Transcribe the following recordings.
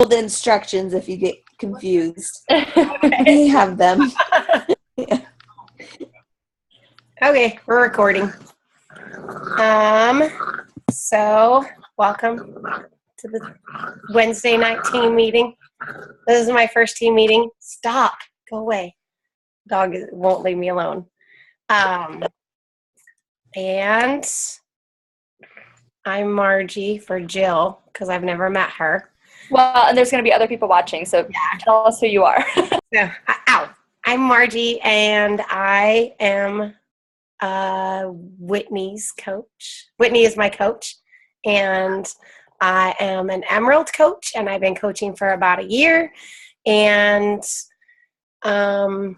the instructions if you get confused. We have them. Yeah. Okay, we're recording. So welcome to the Wednesday night team meeting. This is my first team meeting. Stop. Go away. Dog won't leave me alone. And I'm Margie for Jill because I've never met her. Well, and there's going to be other people watching, so tell us who you are. So, I'm Margie, and I am Whitney's coach. Whitney is my coach, and I am an Emerald coach, and I've been coaching for about a year. And I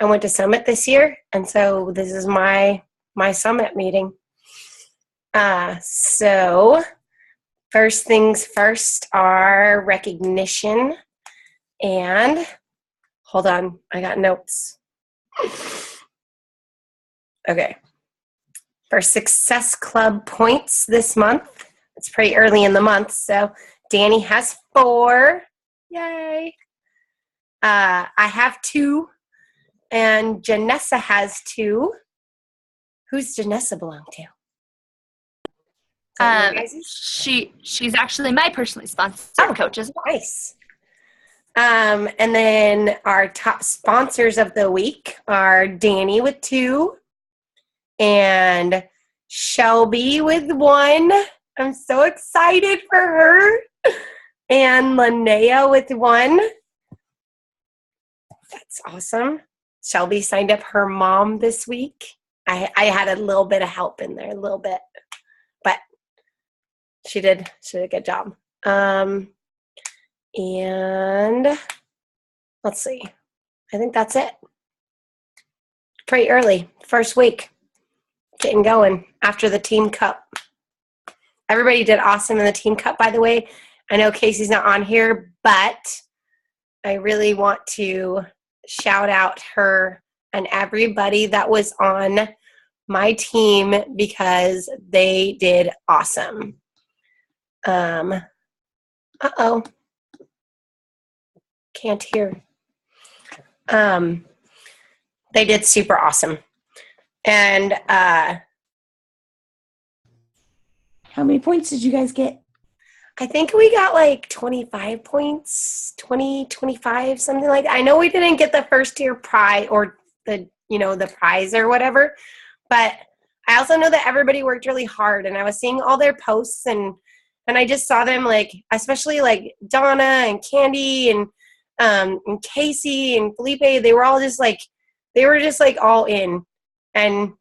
went to Summit this year, and so this is my Summit meeting. So first things first are recognition, and hold on, I got notes. Okay. For Success Club points this month, it's pretty early in the month, so Danny has 4. Yay. I have 2, and Janessa has 2. Who's Janessa belong to? She's actually my personally sponsored coach as well. Nice. And then our top sponsors of the week are Danny with 2 and Shelby with 1. I'm so excited for her. And Linnea with 1. That's awesome. Shelby signed up her mom this week. I had a little bit of help in there, a little bit, but she did a good job. And let's see. I think that's it. Pretty early. First week. Getting going after the Team Cup. Everybody did awesome in the Team Cup, by the way. I know Casey's not on here, but I really want to shout out her and everybody that was on my team because they did awesome. Uh-oh. Can't hear. They did super awesome. And how many points did you guys get? I think we got like 25 points, 20, 25, something like that. I know we didn't get the first tier prize or the prize or whatever, but I also know that everybody worked really hard, and I was seeing all their posts and I just saw them, like, especially like Donna and Candy and Casey and Felipe. They were just all in. And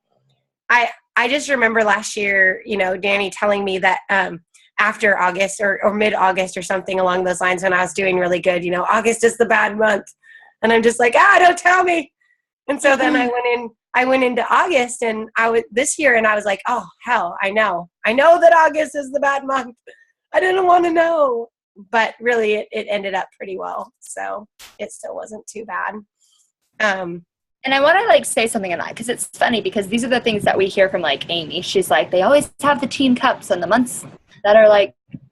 I just remember last year, Danny telling me that after August or mid-August or something along those lines, when I was doing really good, August is the bad month. And I'm just like, don't tell me. And so then I went into August and this year, and I was like, oh, hell, I know that August is the bad month. I didn't want to know, but really it ended up pretty well. So it still wasn't too bad. And I want to say something on that, because it's funny, because these are the things that we hear from Amy. She's like, they always have the Team Cups and the months that are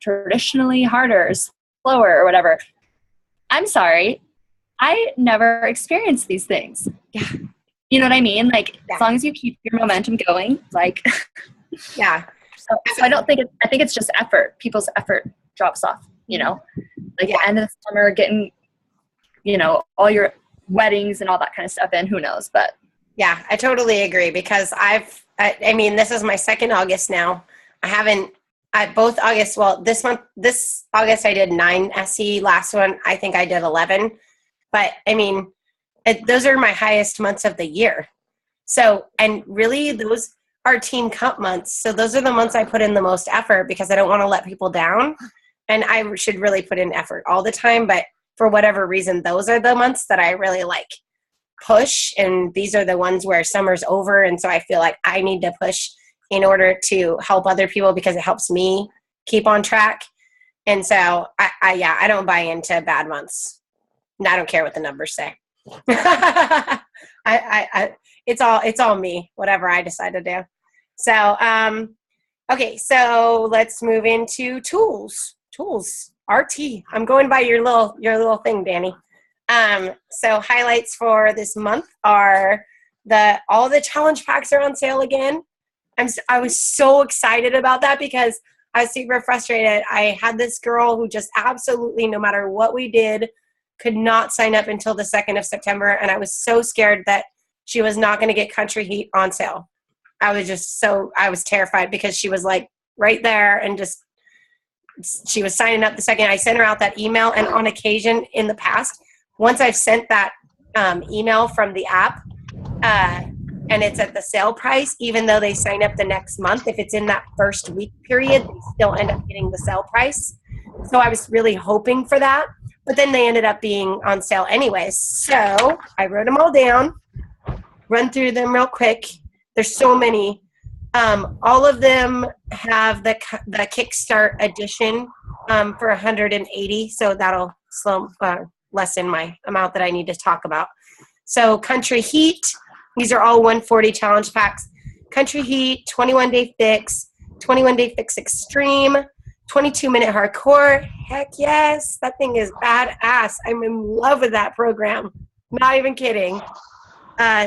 traditionally harder or slower or whatever. I'm sorry. I never experienced these things. Yeah. You know what I mean? As long as you keep your momentum going, yeah. So I think it's just effort. People's effort drops off, the end of the summer, getting, all your weddings and all that kind of stuff in, who knows, but. Yeah, I totally agree, because this is my second August now. This August I did 9 SE, last one I think I did 11, but those are my highest months of the year. So, and really those are Team Cup months. So those are the months I put in the most effort, because I don't want to let people down, and I should really put in effort all the time. But for whatever reason, those are the months that I really push. And these are the ones where summer's over. And so I feel like I need to push in order to help other people, because it helps me keep on track. And so I don't buy into bad months. And I don't care what the numbers say. It's all me, whatever I decide to do. So, okay, so let's move into tools. RT. I'm going by your little thing, Danny. So highlights for this month are all the challenge packs are on sale again. I was so excited about that because I was super frustrated. I had this girl who just absolutely, no matter what we did, could not sign up until the 2nd of September. And I was so scared that she was not going to get Country Heat on sale. I was terrified because she was like right there and she was signing up the second. I sent her out that email. And on occasion in the past, once I've sent that email from the app, and it's at the sale price, even though they sign up the next month, if it's in that first week period, they still end up getting the sale price. So I was really hoping for that, but then they ended up being on sale anyways. So I wrote them all down, run through them real quick. There's so many. All of them have the Kickstart edition for 180, so that'll lessen my amount that I need to talk about. So Country Heat, these are all 140 challenge packs. Country Heat, 21-day fix, 21-day fix extreme, 22-minute hardcore. Heck yes, that thing is badass. I'm in love with that program. Not even kidding.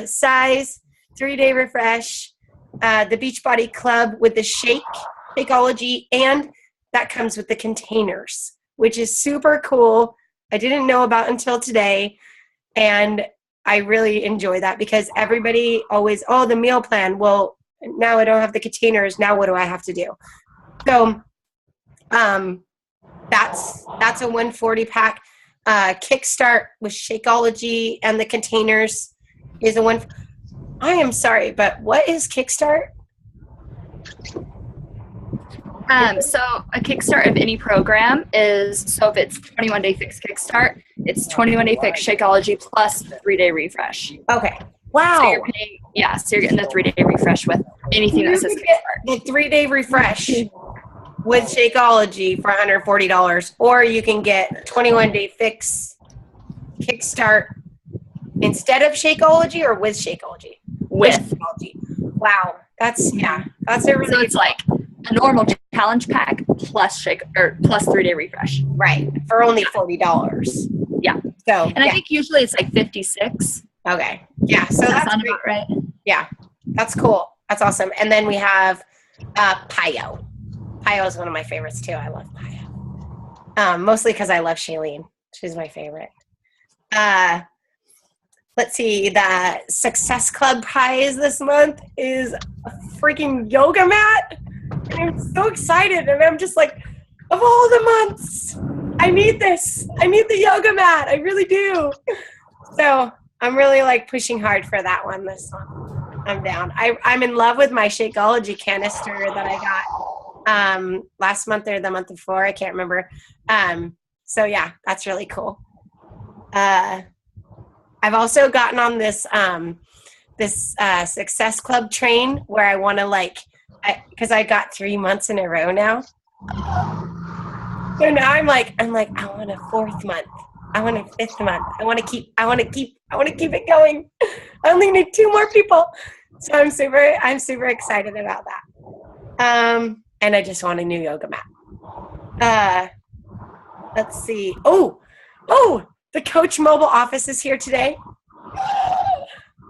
Size, 3-day refresh, the Beachbody Club with the Shakeology, and that comes with the containers, which is super cool. I didn't know about until today, and I really enjoy that because everybody always, the meal plan. Well, now I don't have the containers. Now what do I have to do? So that's a 140 pack. Kickstart with Shakeology and the containers is a one. I am sorry, but what is Kickstart? So a Kickstart of any program is, so if it's 21-day fix Kickstart, it's 21-day fix Shakeology plus 3-day refresh. Okay. Wow. So you're paying, so you're getting the 3-day refresh with anything that says Kickstart. The 3-day refresh with Shakeology for $140, or you can get 21-day fix Kickstart instead of Shakeology or with Shakeology? With Shakeology. Wow. That's a really so it's like a normal challenge pack plus 3-day refresh. Right. For only $40. Yeah. So I think usually it's like 56. Okay. Yeah. So Does that that's sound great. about right? Yeah. That's cool. That's awesome. And then we have Payo. Payo is one of my favorites too. I love Payo. Mostly because I love Shailene. She's my favorite. Let's see. The Success Club prize this month is a freaking yoga mat. And I'm so excited. And I'm just like, of all the months, I need this. I need the yoga mat. I really do. So I'm really like pushing hard for that one this month. I'm down. I'm in love with my Shakeology canister that I got last month or the month before. I can't remember. So yeah, that's really cool. I've also gotten on this Success Club train where I want to because I got 3 months in a row now. So now I'm like, I want a 4th month. I want a 5th month. I want to keep it going. I only need 2 more people. So I'm super excited about that. And I just want a new yoga mat. Let's see. Oh, the Coach mobile office is here today.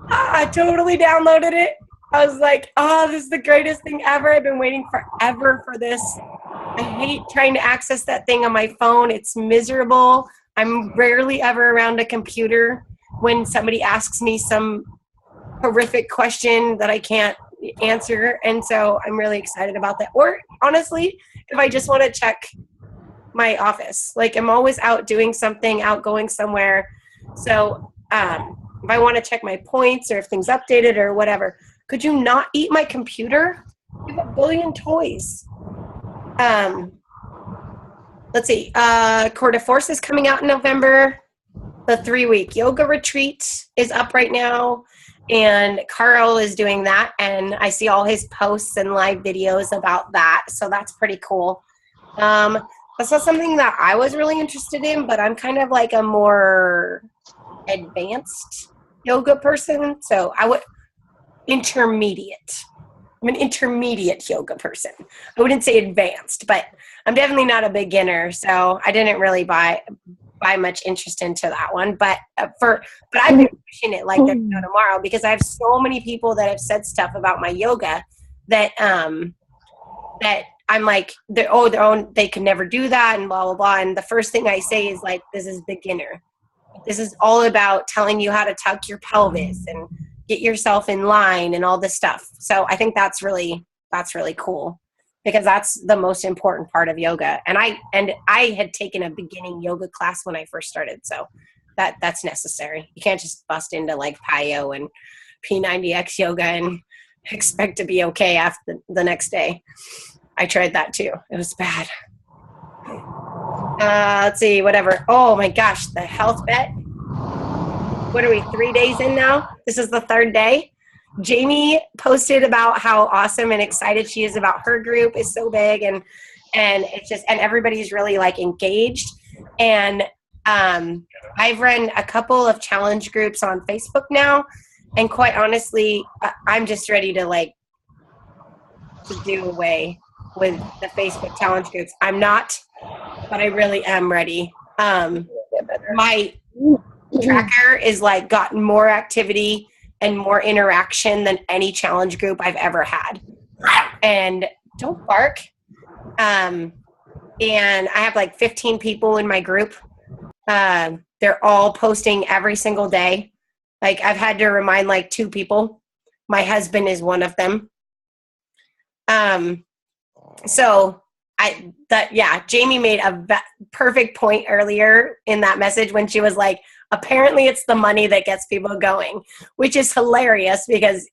I totally downloaded it. I was like, this is the greatest thing ever. I've been waiting forever for this. I hate trying to access that thing on my phone. It's miserable. I'm rarely ever around a computer when somebody asks me some horrific question that I can't answer. And so I'm really excited about that. Or honestly, if I just want to check my office, like I'm always out doing something, out going somewhere. So if I want to check my points or if things updated or whatever, could you not eat my computer? I have a billion toys. Let's see. Core de Force is coming out in November. The 3-week yoga retreat is up right now. And Carl is doing that. And I see all his posts and live videos about that. So that's pretty cool. That's not something that I was really interested in, but I'm kind of like a more advanced yoga person. So I would intermediate. I'm an intermediate yoga person. I wouldn't say advanced, but I'm definitely not a beginner. So I didn't really buy much interest into that one. But I've been pushing it like there's no tomorrow because I have so many people that have said stuff about my yoga that that I'm like, they can never do that and blah blah blah. And the first thing I say is like, this is beginner. This is all about telling you how to tuck your pelvis and get yourself in line and all this stuff. So I think that's really cool because that's the most important part of yoga. And I had taken a beginning yoga class when I first started. So that's necessary. You can't just bust into like PiYo and P90X yoga and expect to be okay after the next day. I tried that too. It was bad. Let's see, whatever. Oh my gosh, the health bet. What are we, 3 days in now? This is the third day. Jamie posted about how awesome and excited she is about her group is so big and it's just, and everybody's really like engaged. And I've run a couple of challenge groups on Facebook now. And quite honestly, I'm just ready to do away with the Facebook challenge groups. I'm not, but I really am ready. My tracker is like gotten more activity and more interaction than any challenge group I've ever had. And don't bark. And I have like 15 people in my group. They're all posting every single day. Like I've had to remind like 2 people. My husband is one of them. So Jamie made a perfect point earlier in that message when she was like, apparently it's the money that gets people going, which is hilarious because,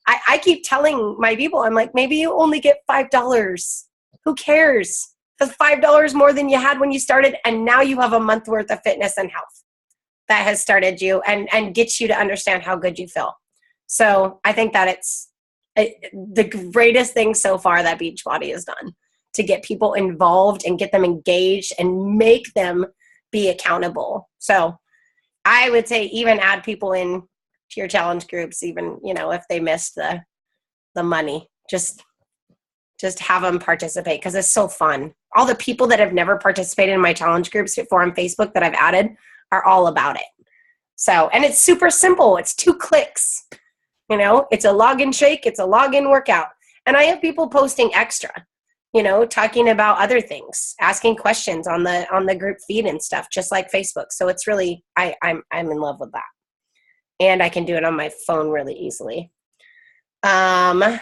I keep telling my people, I'm like, maybe you only get $5. Who cares? That's $5 more than you had when you started. And now you have a month worth of fitness and health that has started you and gets you to understand how good you feel. So I think that it's the greatest thing so far that Beachbody has done to get people involved and get them engaged and make them be accountable. So I would say even add people in to your challenge groups, even, if they missed the money, just have them participate because it's so fun. All the people that have never participated in my challenge groups before on Facebook that I've added are all about it. So, and it's super simple. It's 2 clicks. It's a login shake. It's a login workout. And I have people posting extra, talking about other things, asking questions on the group feed and stuff, just like Facebook. So it's really, I'm in love with that. And I can do it on my phone really easily. I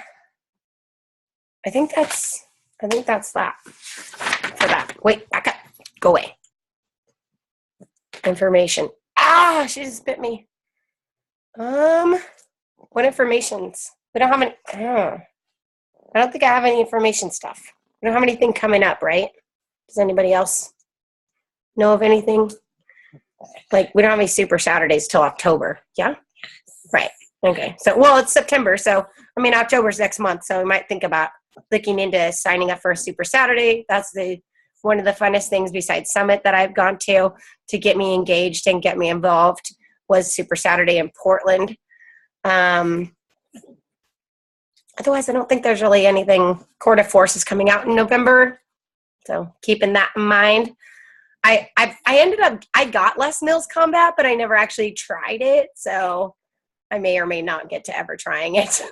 think that's that for that. Wait, back up. Go away. Information. She just bit me. What informations? We don't have any. I don't think I have any information stuff. We don't have anything coming up, right? Does anybody else know of anything? Like, we don't have any Super Saturdays till October. Yeah? Right. Okay. So, it's September. So, October's next month. So, we might think about looking into signing up for a Super Saturday. That's one of the funnest things besides Summit that I've gone to get me engaged and get me involved was Super Saturday in Portland. Otherwise, I don't think there's really anything. Court of Force is coming out in November. So keeping that in mind. I got Les Mills Combat, but I never actually tried it. So I may or may not get to ever trying it.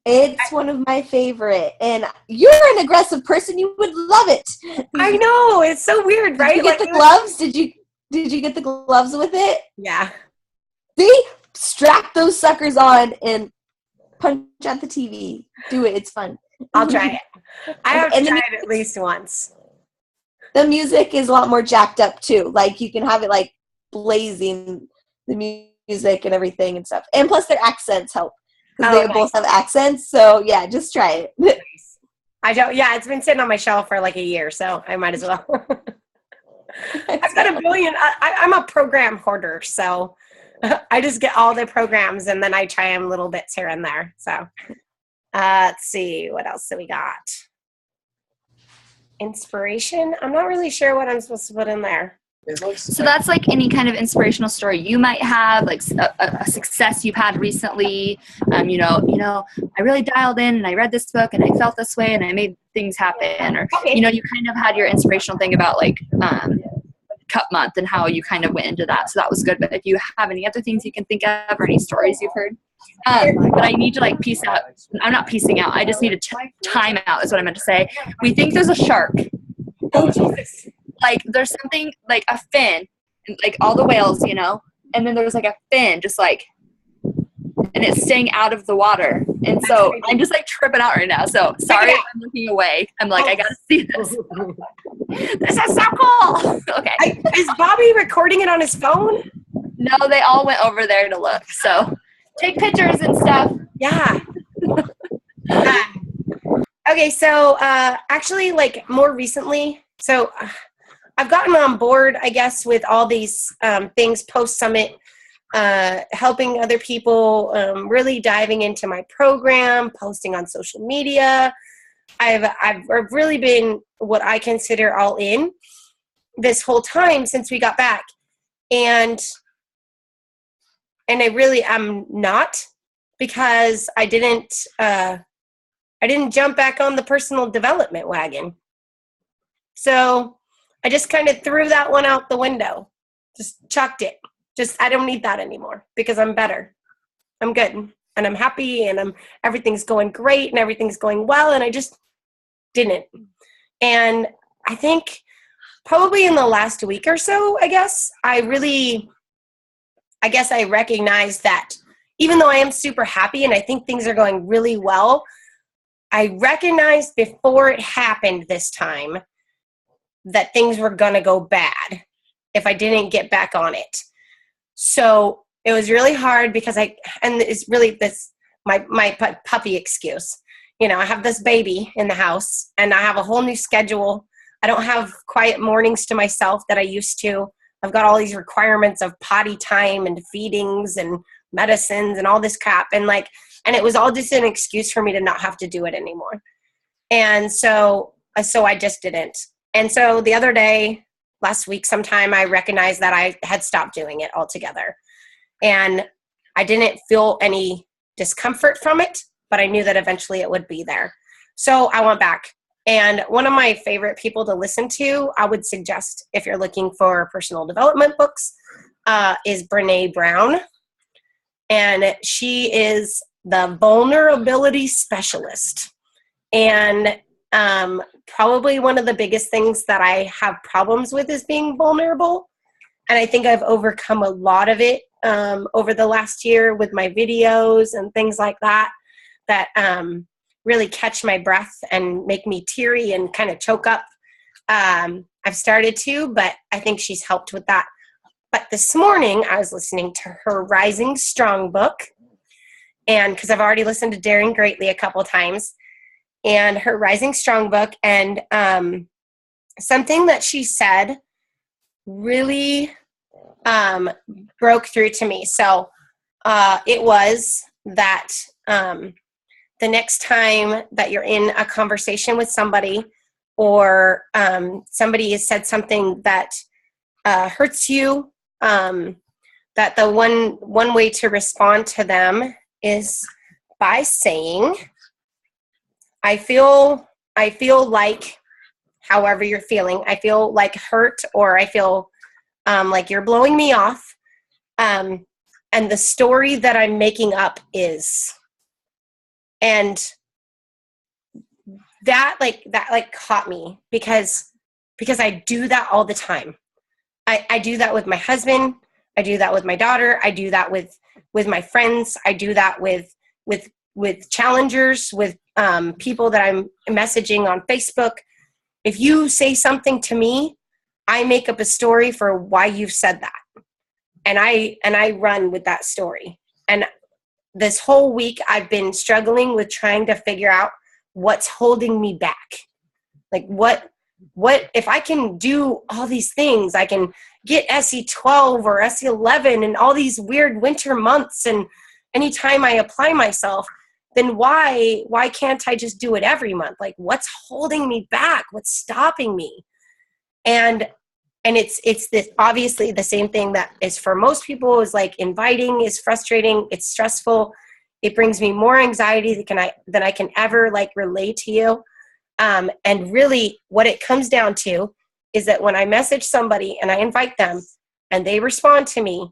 It's one of my favorite. And you're an aggressive person. You would love it. I know. It's so weird, right? Did you get the gloves? Did you get the gloves with it? Yeah. They strap those suckers on and punch at the TV. Do it. It's fun. I'll try it. I have tried it at least once. The music is a lot more jacked up too. Like you can have it like blazing the music and everything and stuff. And plus their accents help. Because they both have accents. So yeah, just try it. It's been sitting on my shelf for like a year, so I might as well. I've got a billion. I'm a program hoarder, so I just get all the programs and then I try them little bits here and there. So let's see, what else do we got? Inspiration. I'm not really sure what I'm supposed to put in there. So that's like any kind of inspirational story you might have, like a success you've had recently. I really dialed in and I read this book and I felt this way and I made things happen. Or, you kind of had your inspirational thing about like Cup Month and how you kind of went into that. So that was good. But if you have any other things you can think of or any stories you've heard. But I need to like piece out. I'm not piecing out. I just need a time out is what I meant to say. We think there's a shark. Oh, Jesus. Like there's something like a fin, like all the whales, and then there's like a fin just like, and it's staying out of the water. And so I'm just like tripping out right now. So sorry if I'm looking away. I'm like, I gotta see this. This is so cool. Okay. Is Bobby recording it on his phone? No, they all went over there to look. So take pictures and stuff. Yeah. Okay, so actually, like more recently, so I've gotten on board, I guess, with all these things post-summit, helping other people, really diving into my program, posting on social media. I've really been what I consider all in this whole time since we got back. And I really am not, because I didn't jump back on the personal development wagon. So I just kind of threw that one out the window. Just chucked it. I don't need that anymore because I'm better. I'm good and I'm happy and everything's going great and everything's going well, and I just didn't. And I think probably in the last week or so, I guess I recognized that even though I am super happy and I think things are going really well, I recognized before it happened this time that things were going to go bad if I didn't get back on it. So it was really hard because and it's really this, my puppy excuse. I have this baby in the house and I have a whole new schedule. I don't have quiet mornings to myself that I used to. I've got all these requirements of potty time and feedings and medicines and all this crap. And it was all just an excuse for me to not have to do it anymore. And so I just didn't. And so the other day, last week sometime, I recognized that I had stopped doing it altogether. And I didn't feel any discomfort from it, but I knew that eventually it would be there. So I went back. And one of my favorite people to listen to, I would suggest if you're looking for personal development books, is Brené Brown. And she is the vulnerability specialist. And probably one of the biggest things that I have problems with is being vulnerable. And I think I've overcome a lot of it over the last year with my videos and things like that really catch my breath and make me teary and kind of choke up. I've started to, but I think she's helped with that. But this morning I was listening to her Rising Strong book, and because I've already listened to Daring Greatly a couple times, and her Rising Strong book, and something that she said really broke through to me. So it was that the next time that you're in a conversation with somebody, or somebody has said something that hurts you, that the one way to respond to them is by saying, I feel like, however you're feeling, I feel like hurt, or I feel like you're blowing me off. And the story that I'm making up is, and that caught me because I do that all the time. I do that with my husband. I do that with my daughter. I do that with my friends. I do that with challengers, with people that I'm messaging on Facebook. If you say something to me, I make up a story for why you've said that. And I run with that story. And this whole week I've been struggling with trying to figure out what's holding me back. Like what if I can do all these things, I can get SE12 or SE11 and all these weird winter months, and anytime I apply myself, then why can't I just do it every month? Like, what's holding me back? What's stopping me? And And it's this obviously the same thing that is for most people is like inviting is frustrating. It's stressful. It brings me more anxiety than I can ever like relate to you. And really what it comes down to is that when I message somebody and I invite them and they respond to me,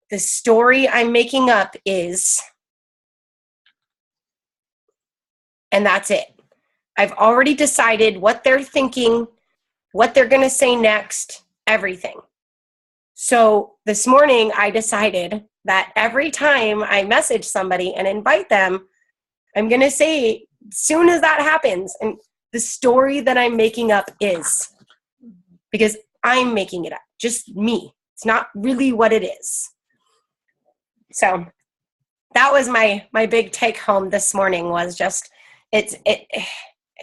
the story I'm making up is, and that's it. I've already decided what they're thinking, what they're going to say next, everything. So this morning I decided that every time I message somebody and invite them, I'm going to say, as soon as that happens, and the story that I'm making up is, because I'm making it up, just me. It's not really what it is. So that was my big take home this morning was just, it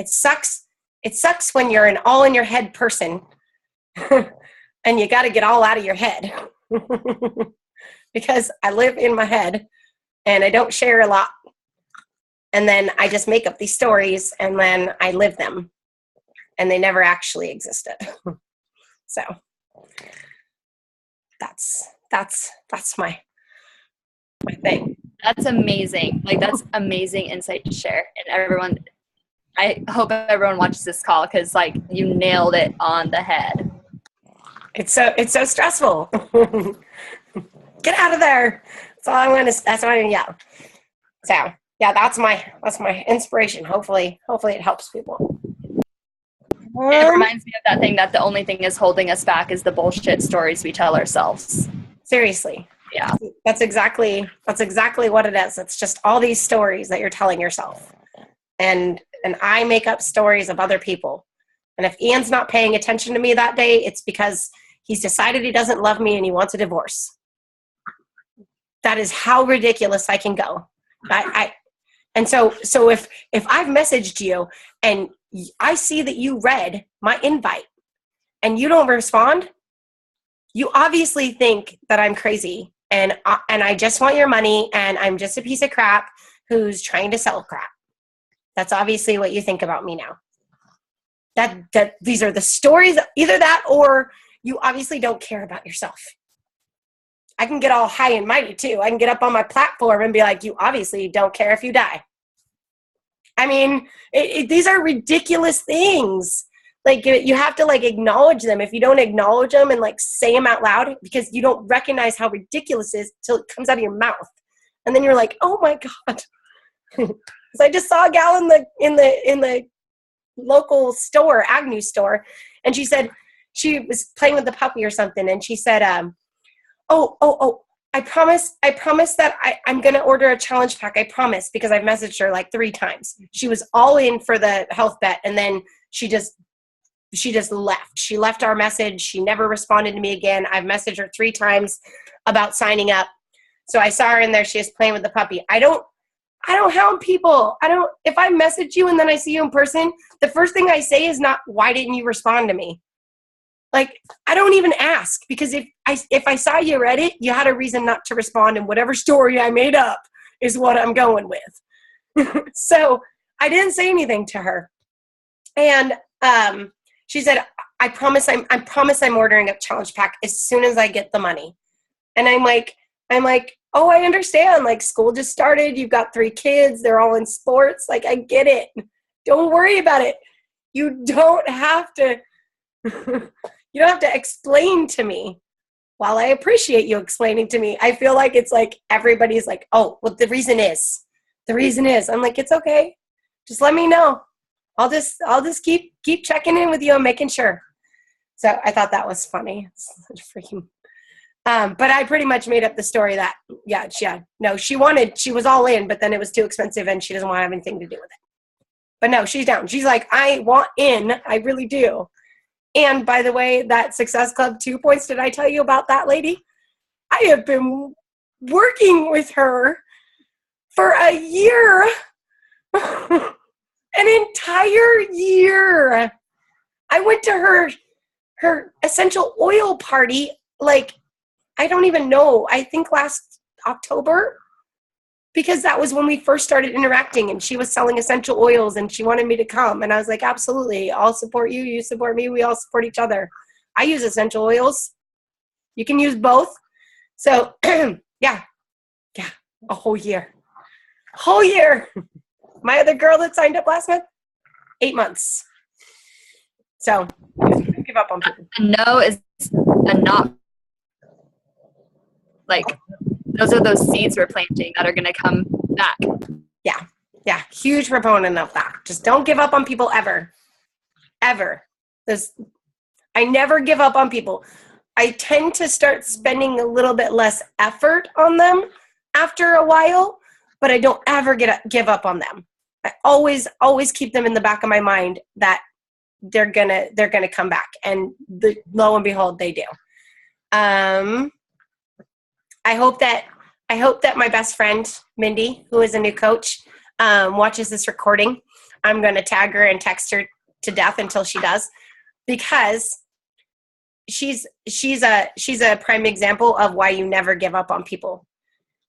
sucks. It sucks when you're an all in your head person and you got to get all out of your head because I live in my head and I don't share a lot. And then I just make up these stories and then I live them and they never actually existed. So that's my thing. That's amazing. Like, that's amazing insight to share. And everyone, I hope everyone watches this call because, like, you nailed it on the head. It's so stressful. Get out of there. That's all I'm going to yell. So yeah, that's my inspiration. Hopefully it helps people. It reminds me of that thing that the only thing is holding us back is the bullshit stories we tell ourselves. Seriously. Yeah. That's exactly what it is. It's just all these stories that you're telling yourself. And I make up stories of other people. And if Ian's not paying attention to me that day, it's because he's decided he doesn't love me and he wants a divorce. That is how ridiculous I can go. And so if I've messaged you and I see that you read my invite and you don't respond, you obviously think that I'm crazy and I just want your money and I'm just a piece of crap who's trying to sell crap. That's obviously what you think about me now. That these are the stories, either that or you obviously don't care about yourself. I can get all high and mighty too. I can get up on my platform and be like, you obviously don't care if you die. I mean, these are ridiculous things. Like, you have to like acknowledge them. If you don't acknowledge them and like say them out loud, because you don't recognize how ridiculous it is till it comes out of your mouth. And then you're like, oh my God. Because I just saw a gal in the local store, Agnew store, and she said she was playing with the puppy or something, and she said, oh, I promise that I'm going to order a challenge pack. I promise, because I've messaged her like 3 times. She was all in for the health bet, and then she just left. She left our message. She never responded to me again. I've messaged her 3 times about signing up. So I saw her in there. She was playing with the puppy. I don't hound people. If I message you and then I see you in person, the first thing I say is not, why didn't you respond to me? Like, I don't even ask, because if I saw you read it, you had a reason not to respond, and whatever story I made up is what I'm going with. So I didn't say anything to her. And she said, I promise I'm ordering a challenge pack as soon as I get the money. And I'm like, oh, I understand. Like, school just started. You've got 3 kids. They're all in sports. Like, I get it. Don't worry about it. You don't have to explain to me. While I appreciate you explaining to me, I feel like it's like everybody's like, oh, well, the reason is. I'm like, it's okay. Just let me know. I'll just keep checking in with you and making sure. So I thought that was funny. It's freaking. But I pretty much made up the story that, she was all in, but then it was too expensive and she doesn't want to have anything to do with it. But no, she's down. She's like, I want in. I really do. And by the way, that Success Club 2 points, did I tell you about that lady? I have been working with her for a year. An entire year. I went to her essential oil party, like, I don't even know, I think last October, because that was when we first started interacting, and she was selling essential oils and she wanted me to come. And I was like, absolutely. I'll support you. You support me. We all support each other. I use essential oils. You can use both. So yeah, a whole year. My other girl that signed up last month, 8 months. So don't give up on people. A no is a not. Like, those are those seeds we're planting that are going to come back. Yeah. Huge proponent of that. Just don't give up on people ever. I never give up on people. I tend to start spending a little bit less effort on them after a while, but I don't ever give up on them. I always keep them in the back of my mind that they're gonna come back, and lo and behold, they do. I hope that my best friend Mindy, who is a new coach, watches this recording. I'm gonna tag her and text her to death until she does, because she's a prime example of why you never give up on people.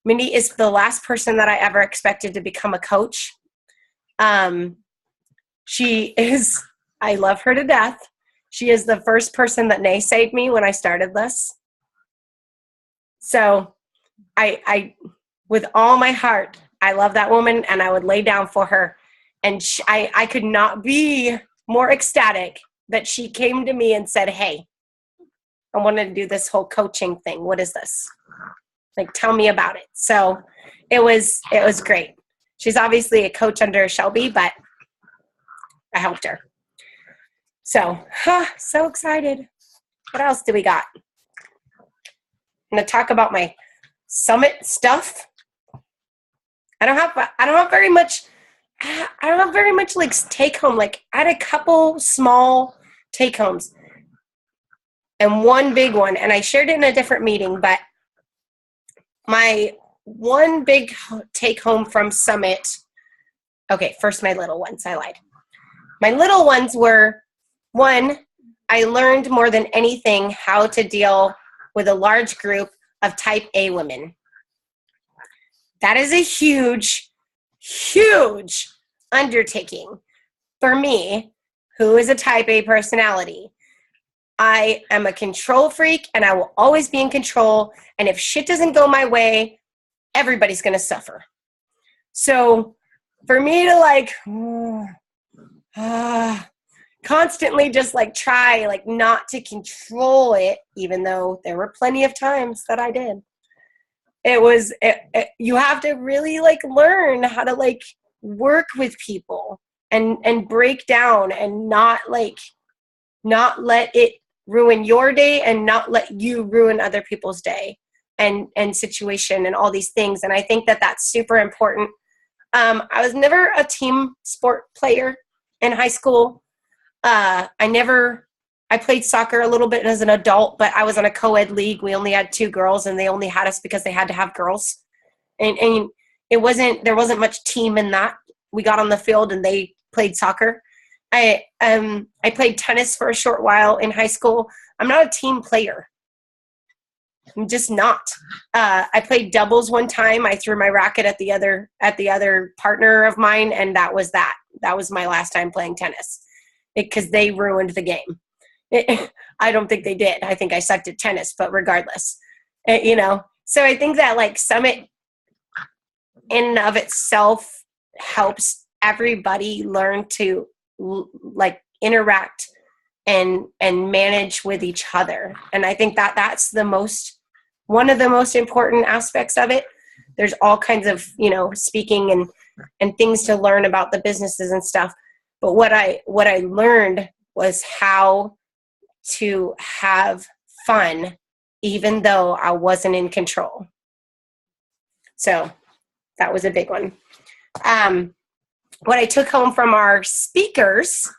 Mindy is the last person that I ever expected to become a coach. She is, I love her to death. She is the first person that naysayed me when I started this. So I with all my heart, I love that woman, and I would lay down for her. And I could not be more ecstatic that she came to me and said, hey, I wanted to do this whole coaching thing. What is this? Like, tell me about it. So it was great. She's obviously a coach under Shelby, but I helped her. So, so excited. What else do we got? I'm going to talk about my summit stuff. I don't have very much like take home. Like, I had a couple small take homes and one big one, and I shared it in a different meeting, but my one big take home from Summit. Okay, first my little ones. I lied. My little ones were, one, I learned more than anything how to deal with a large group of type A women. That is a huge, huge undertaking for me, who is a type A personality. I am a control freak, and I will always be in control. And if shit doesn't go my way, everybody's going to suffer. So for me to like constantly just like try like not to control it, even though there were plenty of times that I did, you have to really like learn how to like work with people and break down and not let it ruin your day and not let you ruin other people's day and situation and all these things. And I think that that's super important. I was never a team sport player in high school. I played soccer a little bit as an adult, but I was on a co-ed league. We only had 2 girls, and they only had us because they had to have girls. And there wasn't much team in that. We got on the field and they played soccer. I played tennis for a short while in high school. I'm not a team player. I'm just not. I played doubles one time. I threw my racket at the other partner of mine, and that was that. That was my last time playing tennis, because they ruined the game. I don't think they did. I think I sucked at tennis, but regardless, So I think that like Summit in and of itself helps everybody learn to like interact and manage with each other. And I think that that's one of the most important aspects of it. There's all kinds of, speaking and things to learn about the businesses and stuff. But what I learned was how to have fun, even though I wasn't in control. So that was a big one. What I took home from our speakers,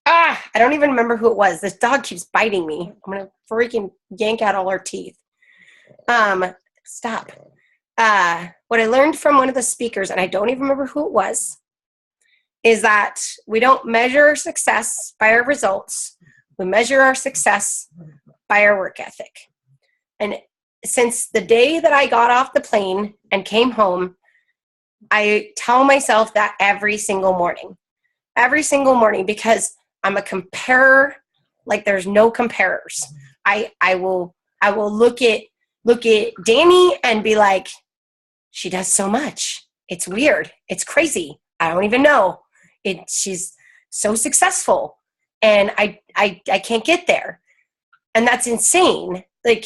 I don't even remember who it was. This dog keeps biting me. I'm going to freaking yank out all her teeth. Stop. What I learned from one of the speakers, and I don't even remember who it was, is that we don't measure our success by our results. We measure our success by our work ethic. And since the day that I got off the plane and came home, I tell myself that every single morning, because I'm a comparer like there's no comparers. I will look at Danny and be like, she does so much. It's weird. It's crazy. I don't even know. She's so successful, and I can't get there, and that's insane. Like,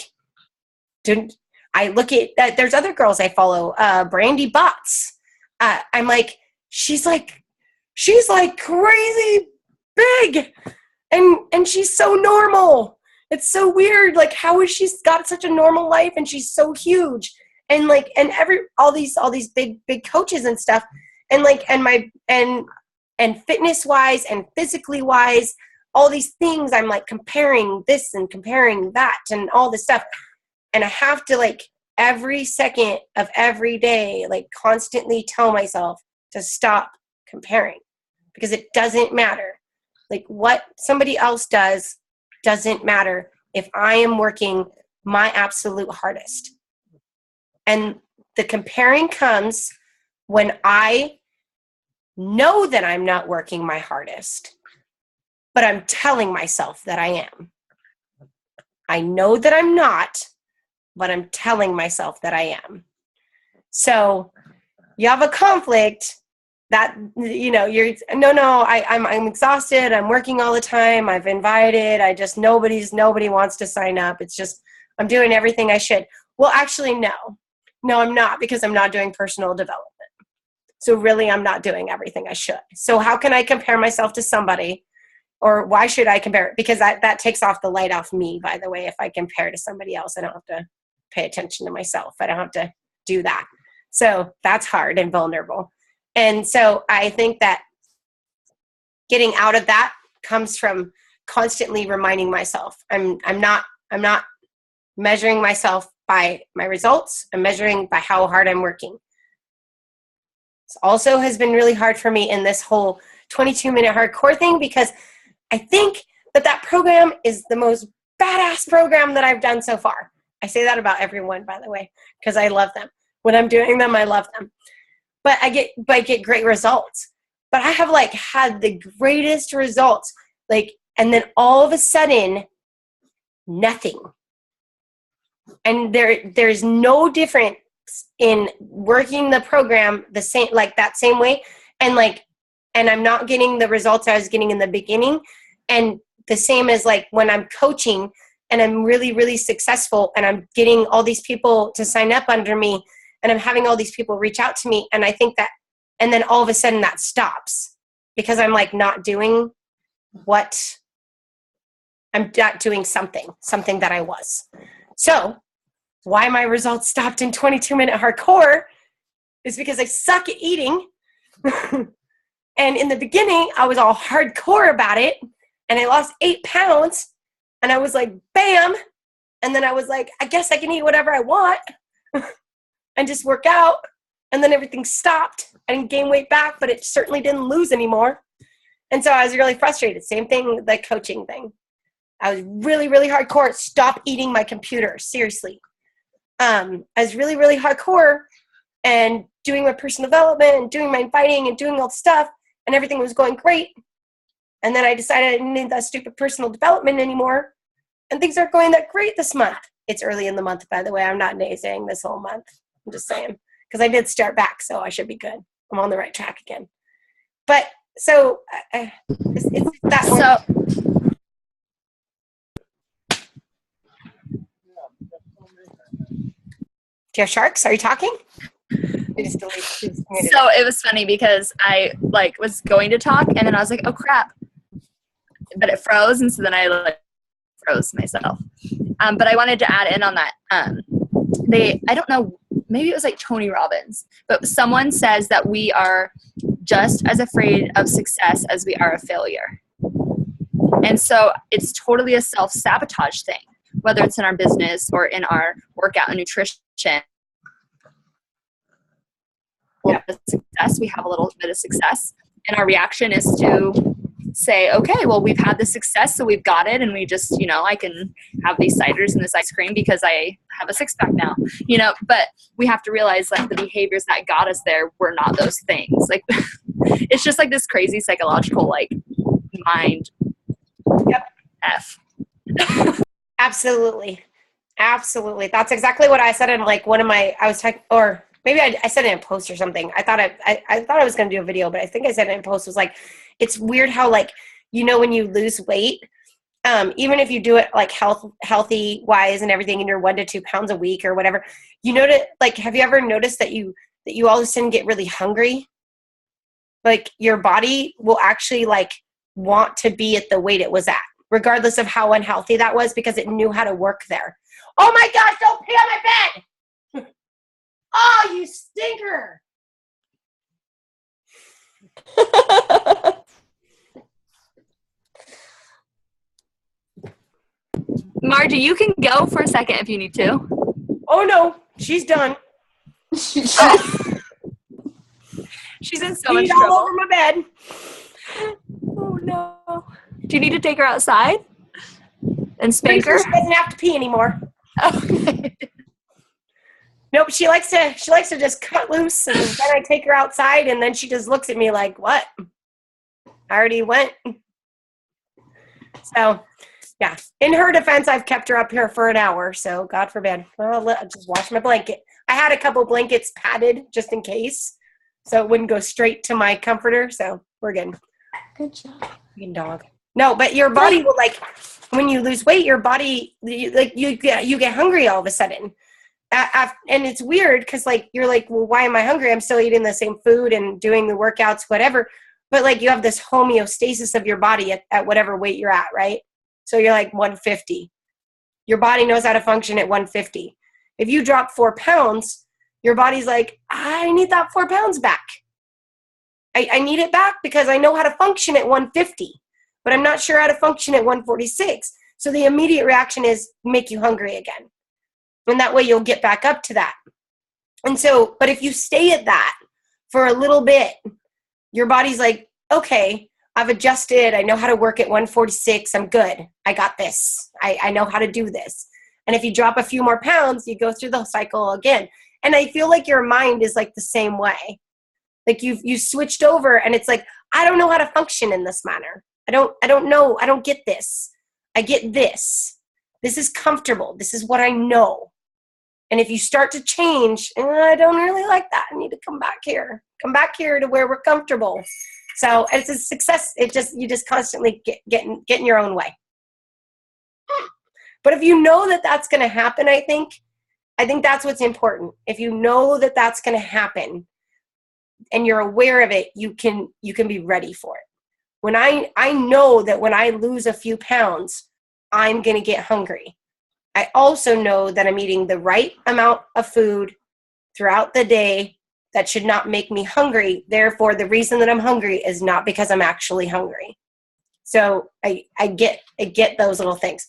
I look at that. There's other girls I follow, Brandy Botts. I'm like, she's like crazy big, and she's so normal. It's so weird. Like, how is she got such a normal life and she's so huge? And like, and all these big coaches and stuff, and like, and fitness wise and physically wise, all these things, I'm like comparing this and comparing that and all this stuff. And I have to, like, every second of every day, like, constantly tell myself to stop comparing, because it doesn't matter. Like, what somebody else does doesn't matter if I am working my absolute hardest. And the comparing comes when I know that I'm not working my hardest, but I'm telling myself that I am. I know that I'm not, but I'm telling myself that I am. So you have a conflict that, you know, I'm exhausted. I'm working all the time. I've invited. Nobody wants to sign up. It's just, I'm doing everything I should. Well, actually, no, I'm not, because I'm not doing personal development. So really, I'm not doing everything I should. So how can I compare myself to somebody? Or why should I compare it? Because that takes off the light off me, by the way. If I compare to somebody else, I don't have to pay attention to myself. I don't have to do that. So that's hard and vulnerable. And so I think that getting out of that comes from constantly reminding myself, I'm not measuring myself by my results. I'm measuring by how hard I'm working. This also has been really hard for me in this whole 22-minute hardcore thing, because I think that program is the most badass program that I've done so far. I say that about everyone, by the way, because I love them. When I'm doing them, I love them. But I get great results. But I have, like, had the greatest results, like, and then all of a sudden, nothing. And there's no difference in working the program the same, like, that same way, and I'm not getting the results I was getting in the beginning. And the same as, like, when I'm coaching and I'm really, really successful and I'm getting all these people to sign up under me and I'm having all these people reach out to me. And I think that, and then all of a sudden that stops because I'm, like, not doing something that I was. So why my results stopped in 22-minute hardcore is because I suck at eating. And in the beginning, I was all hardcore about it, and I lost 8 pounds, and I was like, bam. And then I was like, I guess I can eat whatever I want and just work out. And then everything stopped. I didn't gain weight back, but it certainly didn't lose anymore. And so I was really frustrated. Same thing, the coaching thing. I was really, really hardcore. Stop eating my computer. Seriously. I was really, really hardcore and doing my personal development and doing my inviting and doing all the stuff, and everything was going great. And then I decided I didn't need that stupid personal development anymore, and things aren't going that great this month. It's early in the month, by the way. I'm not naysaying this whole month. I'm just saying, because I did start back, so I should be good. I'm on the right track again. But so it's that one. So Do you have sharks? Are you talking? So it was funny because I, like, was going to talk, and then I was like, oh crap, but it froze, and so then I, like, froze myself. But I wanted to add in on that. I don't know, maybe it was like Tony Robbins, but someone says that we are just as afraid of success as we are of failure. And so it's totally a self-sabotage thing, whether it's in our business or in our workout and nutrition. Yeah. Success, we have a little bit of success, and our reaction is to say, okay, well, we've had the success, so we've got it, and we just, I can have these ciders and this ice cream because I have a six-pack now, you know, but we have to realize like the behaviors that got us there were not those things. Like it's just like this crazy psychological like mind F. Absolutely. That's exactly what I said in like one of my, I was talking, or maybe I said it in a post or something. I thought I was going to do a video, but I think I said it in a post. It was like, it's weird how like, you know, when you lose weight, even if you do it like healthy wise and everything, and you're 1 to 2 pounds a week or whatever, you know, like, have you ever noticed that you all of a sudden get really hungry? Like your body will actually like want to be at the weight it was at, regardless of how unhealthy that was, because it knew how to work there. Oh my gosh, don't pee on my bed. Oh, you stinker. Margie, you can go for a second if you need to. Oh no, she's done. She's in so much Peed trouble. all over my bed. Oh no. Do you need to take her outside and spank her? She doesn't have to pee anymore. Okay. Nope, she likes to just cut loose, and then I take her outside, and then she just looks at me like, what? I already went. So, yeah. In her defense, I've kept her up here for an hour, so God forbid. I'll just wash my blanket. I had a couple blankets padded just in case, so it wouldn't go straight to my comforter, so we're good. Good job. Fucking dog. No, but your body will, like, when you lose weight, your body, you get hungry all of a sudden. And it's weird because, like, you're like, well, why am I hungry? I'm still eating the same food and doing the workouts, whatever. But, like, you have this homeostasis of your body at whatever weight you're at, right? So you're like 150. Your body knows how to function at 150. If you drop 4 pounds, your body's like, I need that 4 pounds back. I need it back because I know how to function at 150, but I'm not sure how to function at 146. So the immediate reaction is make you hungry again. And that way you'll get back up to that. And so, but if you stay at that for a little bit, your body's like, okay, I've adjusted. I know how to work at 146. I'm good. I got this. I know how to do this. And if you drop a few more pounds, you go through the cycle again. And I feel like your mind is like the same way. Like you switched over and it's like, I don't know how to function in this manner. I don't know. I don't get this. I get this. This is comfortable. This is what I know. And if you start to change, I don't really like that. I need to come back here. Come back here to where we're comfortable. So it's a success. You just constantly get in your own way. But if you know that that's going to happen, I think that's what's important. If you know that that's going to happen and you're aware of it, you can be ready for it. When I know that when I lose a few pounds, I'm going to get hungry. I also know that I'm eating the right amount of food throughout the day that should not make me hungry. Therefore, the reason that I'm hungry is not because I'm actually hungry. So I get those little things.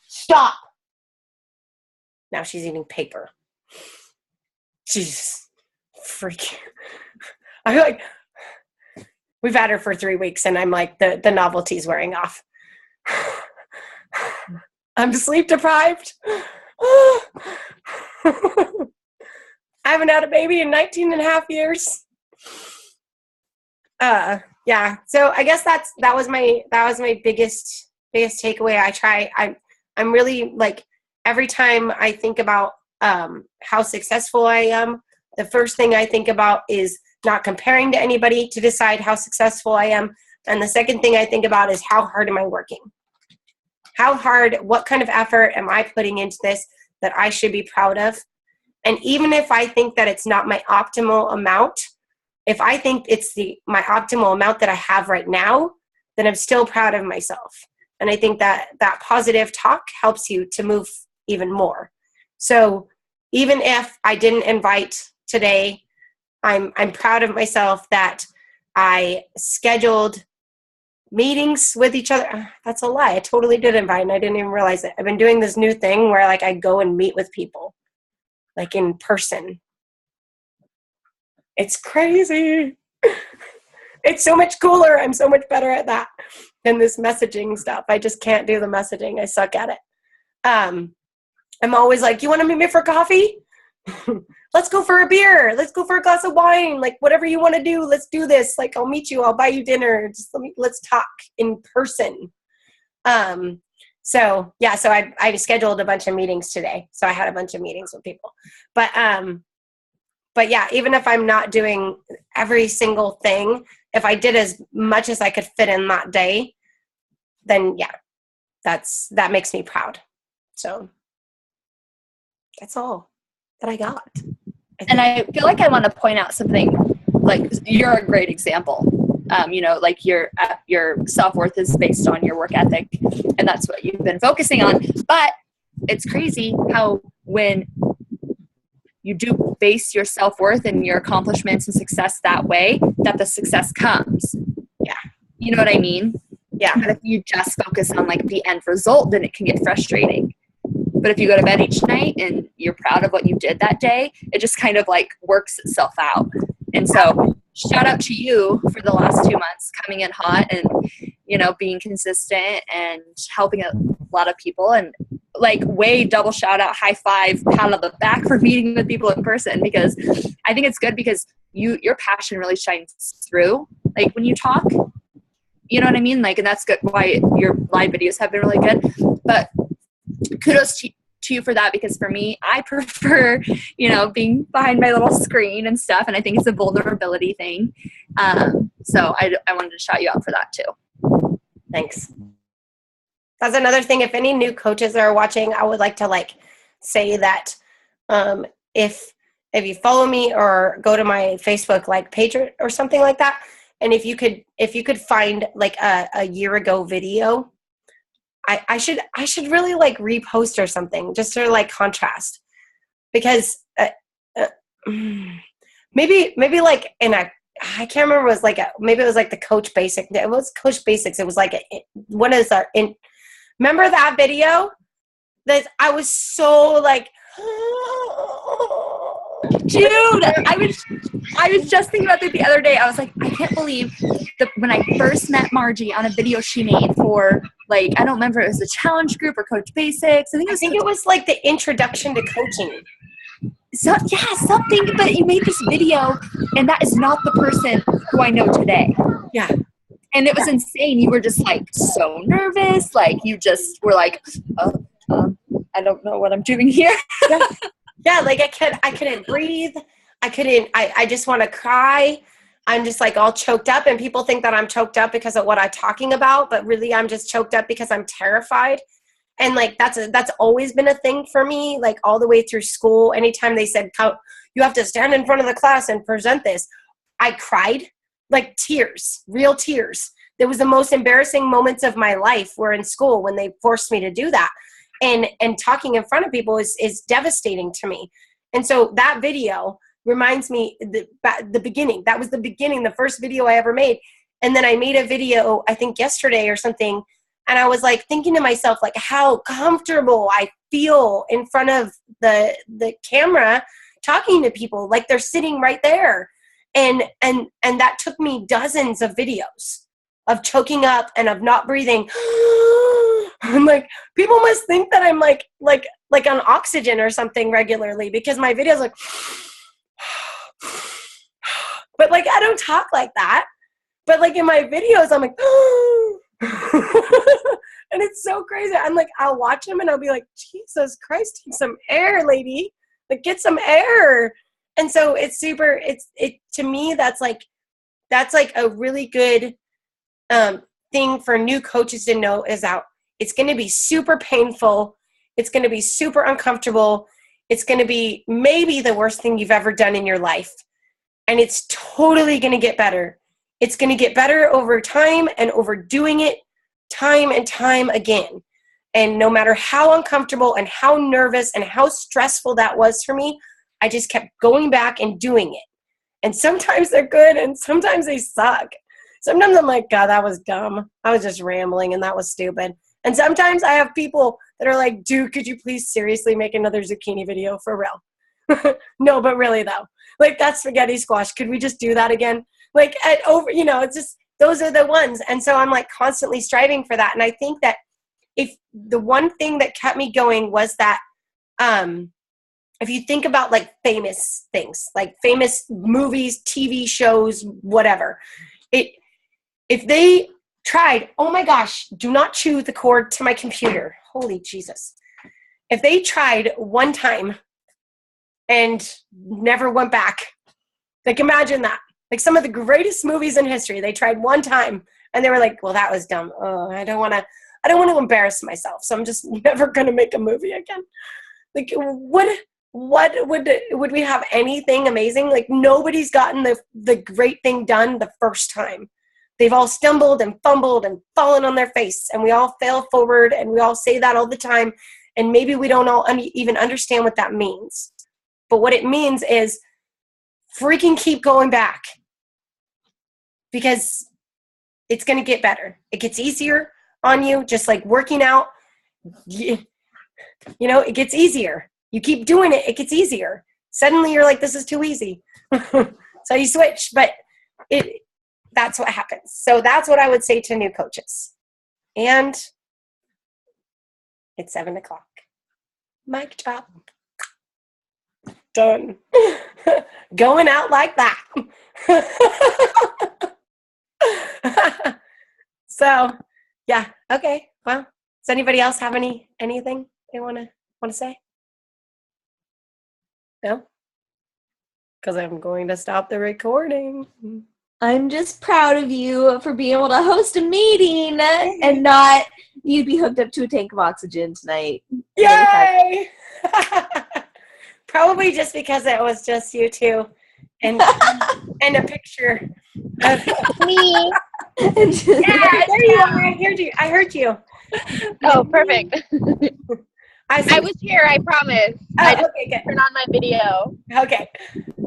Stop. Now she's eating paper. She's freaking. I'm like, we've had her for 3 weeks and I'm like, the novelty's wearing off. I'm sleep deprived. I haven't had a baby in 19 and a half years. Yeah. So I guess that was my biggest takeaway. I'm really like, every time I think about how successful I am, the first thing I think about is not comparing to anybody to decide how successful I am. And the second thing I think about is how hard am I working? How hard, what kind of effort am I putting into this that I should be proud of? And even if I think that it's not my optimal amount, if I think it's my optimal amount that I have right now, then I'm still proud of myself. And I think that positive talk helps you to move even more. So even if I didn't invite today, I'm proud of myself that I scheduled meetings with each other. That's a lie. I totally did invite and I didn't even realize it. I've been doing this new thing where like I go and meet with people like in person. It's crazy. It's so much cooler. I'm so much better at that than this messaging stuff. I just can't do the messaging. I suck at it. I'm always like, you want to meet me for coffee? Let's go for a beer. Let's go for a glass of wine. Like, whatever you want to do, let's do this. Like, I'll meet you. I'll buy you dinner. Just let's talk in person. So I scheduled a bunch of meetings today. So I had a bunch of meetings with people, but yeah, even if I'm not doing every single thing, if I did as much as I could fit in that day, then yeah, that makes me proud. So that's all that I got. And I feel like I want to point out something, like you're a great example. Like your self-worth is based on your work ethic, and that's what you've been focusing on. But it's crazy how when you do base your self-worth and your accomplishments and success that way, that the success comes. Yeah. You know what I mean? Yeah. But if you just focus on like the end result, then it can get frustrating. But if you go to bed each night and you're proud of what you did that day, it just kind of like works itself out. And so shout out to you for the last 2 months coming in hot and, being consistent and helping a lot of people, and like way double shout out, high five, pat on the back for meeting with people in person, because I think it's good because your passion really shines through like when you talk, you know what I mean? Like, and that's good why your live videos have been really good. But kudos to you for that, because for me, I prefer, being behind my little screen and stuff. And I think it's a vulnerability thing. So I wanted to shout you out for that too. Thanks. That's another thing. If any new coaches are watching, I would like to say that if you follow me or go to my Facebook page or something like that, and if you could find like a year ago video, I should really repost or something just to contrast, because maybe like in a, I can't remember, it was maybe it was the Coach Basic. It was Coach Basics. It was one is our in. Remember that video? That I was so dude, I was just thinking about that the other day. I was like, I can't believe when I first met Margie on a video she made for I don't remember, it was the challenge group or Coach Basics. I think it was the introduction to coaching. So yeah, something. But you made this video, and that is not the person who I know today. Yeah. And it was insane. You were just so nervous. You just were I don't know what I'm doing here. Yeah, I couldn't breathe. I just want to cry. I'm just all choked up, and people think that I'm choked up because of what I'm talking about, but really I'm just choked up because I'm terrified. And that's always been a thing for me, all the way through school. Anytime they said, you have to stand in front of the class and present this, I cried. Tears, real tears. There was the most embarrassing moments of my life were in school when they forced me to do that. And talking in front of people is devastating to me. And so that video reminds me the beginning. That was the beginning, the first video I ever made. And then I made a video, I think yesterday or something. And I was thinking to myself, how comfortable I feel in front of the camera talking to people, they're sitting right there. And that took me dozens of videos of choking up and of not breathing. I'm people must think that I'm on oxygen or something regularly, because my videos but I don't talk like that. But in my videos, I'm and it's so crazy. I'm I'll watch them and I'll be Jesus Christ, take some air, lady. Get some air. And so it's super, to me, that's a really good thing for new coaches to know, is that it's going to be super painful. It's going to be super uncomfortable. It's going to be maybe the worst thing you've ever done in your life. And it's totally going to get better. It's going to get better over time and over doing it time and time again. And no matter how uncomfortable and how nervous and how stressful that was for me, I just kept going back and doing it. And sometimes they're good and sometimes they suck. Sometimes I'm God, that was dumb. I was just rambling and that was stupid. And sometimes I have people that are dude, could you please seriously make another zucchini video for real? No, but really though, that spaghetti squash, could we just do that again? It's just, those are the ones. And so I'm constantly striving for that. And I think that if the one thing that kept me going was that if you think about like famous things, like famous movies, TV shows, whatever, if they tried, oh my gosh, do not chew the cord to my computer. Holy Jesus. If they tried one time and never went back, like imagine that. Like some of the greatest movies in history, they tried one time and they were like, well, that was dumb. Oh, I don't want to embarrass myself. So I'm just never going to make a movie again. Like what would we have anything amazing? Like nobody's gotten the great thing done the first time. They've all stumbled and fumbled and fallen on their face, and we all fail forward, and we all say that all the time, and maybe we don't all even understand what that means. But what it means is freaking keep going back, because it's going to get better. It gets easier on you, just like working out. You know, it gets easier. You keep doing it, it gets easier. Suddenly you're like, this is too easy. So you switch, but that's what happens. So that's what I would say to new coaches. And it's 7:00. Mic drop. Done. Going out like that. So, yeah. Okay. Well, does anybody else have anything they want to say? No? Because I'm going to stop the recording. I'm just proud of you for being able to host a meeting and not you be hooked up to a tank of oxygen tonight. Yay! Probably just because it was just you two and a picture of me. Yeah, there you are. I heard you. Oh, perfect. I was here, I promise. Oh, I just okay, good. turned on my video. Okay.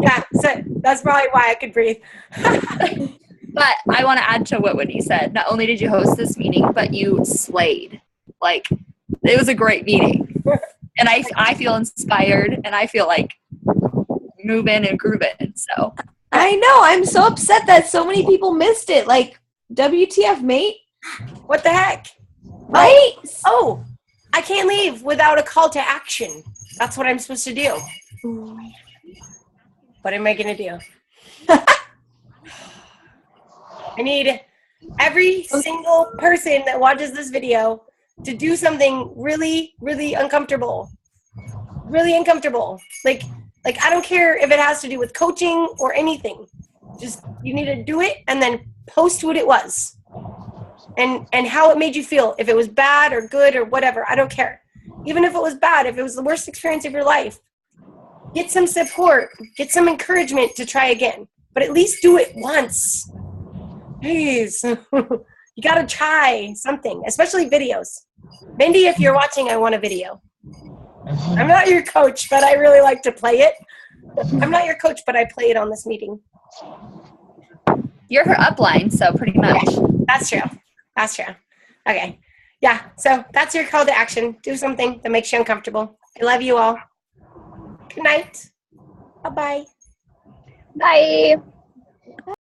Yeah, so that's probably why I could breathe. But I want to add to what Whitney said. Not only did you host this meeting, but you slayed. Like, it was a great meeting. And I feel inspired, and I feel like moving and grooving. So I know. I'm so upset that so many people missed it. Like, WTF, mate? What the heck? Right? Oh, I can't leave without a call to action. That's what I'm supposed to do. What am I going to do? I need every single person that watches this video to do something really, really uncomfortable. Really uncomfortable. Like I don't care if it has to do with coaching or anything. Just you need to do it and then post what it was. And how it made you feel. If it was bad or good or whatever, I don't care. Even if it was bad, if it was the worst experience of your life, get some support, get some encouragement to try again. But at least do it once. Please. You got to try something, especially videos. Mindy, if you're watching, I want a video. I'm not your coach, but I really like to play it. I'm not your coach, but I play it on this meeting. you're her upline, so pretty much. That's true. That's true. Okay. Yeah. So that's your call to action. Do something that makes you uncomfortable. I love you all. Good night. Bye-bye. Bye.